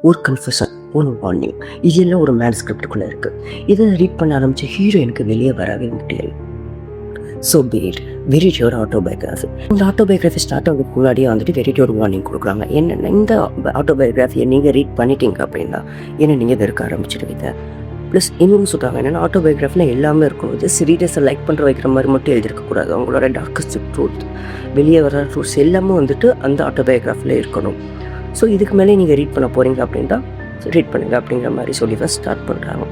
ஒரு கன்ஃபெஷன், ஒரு வார்னிங், இது எல்லாம் ஒரு மேனுஸ்கிரிப்டுக்குள்ளே இருக்குது. இதை ரீட் பண்ண ஆரம்பித்த ஹீரோயினுக்கு வெளியே வரவே முடியாது. ஸோ பீட் வெரிட்டி ஒரு ஆட்டோபயோகிராஃபி. இந்த ஆட்டோபயோகிராஃபி ஸ்டார்ட் ஆகிறதுக்கு முன்னாடியே வந்துட்டு வெரிட்டி ஒரு வார்னிங் கொடுக்குறாங்க. என்னென்ன, இந்த ஆட்டோபயோகிராஃபியை நீங்கள் ரீட் பண்ணிட்டீங்க அப்படின்னா என்ன நீங்கள் வெறுக்க ஆரம்பிச்சிடுவீங்க. ப்ளஸ் இன்னொன்று சொல்கிறாங்க என்னென்னா, ஆட்டோபயோகிராஃபியில் எல்லாமே இருக்கும். ஜஸ்ட் ரீடர்ஸை லைக் பண்ணுற வைக்கிற மாதிரி மட்டும் எழுதிருக்கக்கூடாது. அவங்களோட டார்க்கஸ்ட் ட்ரூத், வெளியே வர ட்ரூத்ஸ் எல்லாமே வந்துட்டு அந்த ஆட்டோபயோகிராஃபியில் இருக்கணும். ஸோ இதுக்கு மேலே நீங்கள் ரீட் பண்ண போகிறீங்க அப்படின்னா ரீட் பண்ணுங்க அப்படிங்கிற மாதிரி சொல்லி தான் ஸ்டார்ட் பண்ணுறாங்க.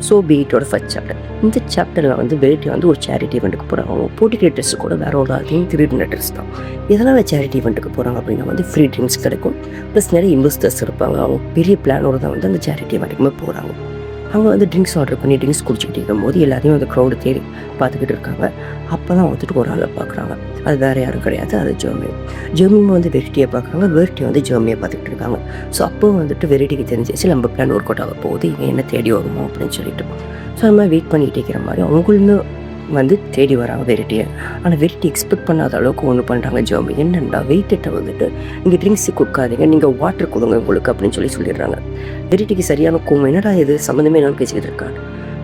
ஸோ பீட்டோட ஃபர்ஸ்ட் சாப்டர். இந்த சாப்டரில் வந்து வெரிட்டி வந்து ஒரு சேரிட்டி ஈவெண்ட்டுக்கு போகிறாங்க. அவங்க போட்டிக்கிற ட்ரெஸ் கூட வேற ஒரு ஆதையும் திருடின ட்ரெஸ் தான். இதெல்லாம் சேரிட்டி ஈவெண்ட்டுக்கு போகிறாங்க அப்படின்னா வந்து ஃப்ரீ ட்ரிங்க்ஸ் கிடைக்கும். ப்ளஸ் நிறைய இன்வெஸ்டர்ஸ் இருப்பாங்க. அவங்க பெரிய பிளானோட தான் வந்து அந்த சேரிட்டி ஈவெண்ட்டுக்குமே போகிறாங்க. அவங்க வந்து ட்ரிங்க்ஸ் ஆர்டர் பண்ணி ட்ரிங்க்ஸ் குடிச்சிக்கிட்டு இருக்கும்போது எல்லாத்தையும் அந்த க்ரௌடு தேடி பார்த்துக்கிட்டு இருக்காங்க. அப்போ தான் வந்துட்டு ஒரு ஆளை பார்க்குறாங்க. அது வேறு யாரும் கிடையாது, அது ஜெர்மி வந்து வெரிட்டியை பார்க்குறாங்க. வெரிட்டி வந்து ஜெர்மியை பார்த்துக்கிட்டு இருக்காங்க. ஸோ அப்போ வந்துட்டு வெரிட்டிக்கு தெரிஞ்சிச்சு நம்ம பிளான் ஒர்க் அவுட் ஆக போகுது, இவன் என்ன தேடி வருமோ அப்படின்னு சொல்லிட்டு. ஸோ அது மாதிரி வெயிட் பண்ணிகிட்டே இருக்கிற மாதிரி அவங்களும் வந்து தேடி வராங்க வெரிட்டியை. ஆனால் வெரிட்டி எக்ஸ்பெக்ட் பண்ணாத அளவுக்கு ஒன்று பண்ணுறாங்க ஜெர்மி. என்னென்னா, வெயிட்டை வந்துட்டு நீங்கள் ட்ரிங்க்ஸு கொடுக்காதீங்க, நீங்கள் வாட்டர் கொடுங்க உங்களுக்கு அப்படின்னு சொல்லிடுறாங்க. வெரிட்டிக்கு சரியான கோவம், என்னடா இது சம்மந்தமே என்னன்னு பேசிக்கிட்டு இருக்காங்க.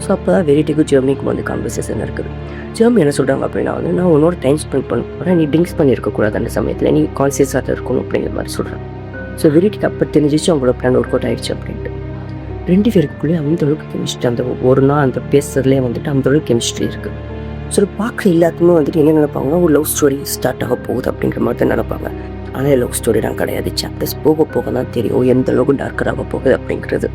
ஸோ அப்போ தான் வெரிட்டிக்கும் ஜெர்மனிக்கும் வந்து கான்வர்சேஷன் இருக்குது. ஜெர்மி என்ன சொல்கிறாங்க அப்படின்னா வந்து, நான் உன்னோட டைம் ஸ்பெண்ட் பண்ண போகிறேன், நீ ட்ரிங்க்ஸ் பண்ணியிருக்கக்கூடாது அந்த சமயத்தில், நீ கான்சியஸாக தான் இருக்கணும் அப்படிங்கிற மாதிரி சொல்கிறாங்க. ஸோ வெரிட்டிக்கு அப்போ தெரிஞ்சிச்சு அவங்களோட பிளான் ஒர்க் அவுட் ஆகிடுச்சு அப்படின்ட்டு. 2 பேருக்குள்ளேயே அந்த அளவுக்கு கெமிஸ்ட்ரி, அந்த ஒரு நாள் அந்த பேசுறதுலேயே வந்துட்டு அந்த அளவுக்கு கெமிஸ்ட்ரி இருக்குது. ஸோ பார்க்குற எல்லாத்துக்குமே வந்துட்டு என்ன நினைப்பாங்கன்னா, ஒரு லவ் ஸ்டோரி ஸ்டார்ட் ஆக போகுது அப்படிங்கிற மாதிரி தான் நினைப்பாங்க. ஆனால் லவ் ஸ்டோரி தான் கிடையாது. சாப்டர்ஸ் போக போக தான் தெரியும் எந்த அளவுக்கு டார்க்கர் ஆக போகுது அப்படிங்கிறது.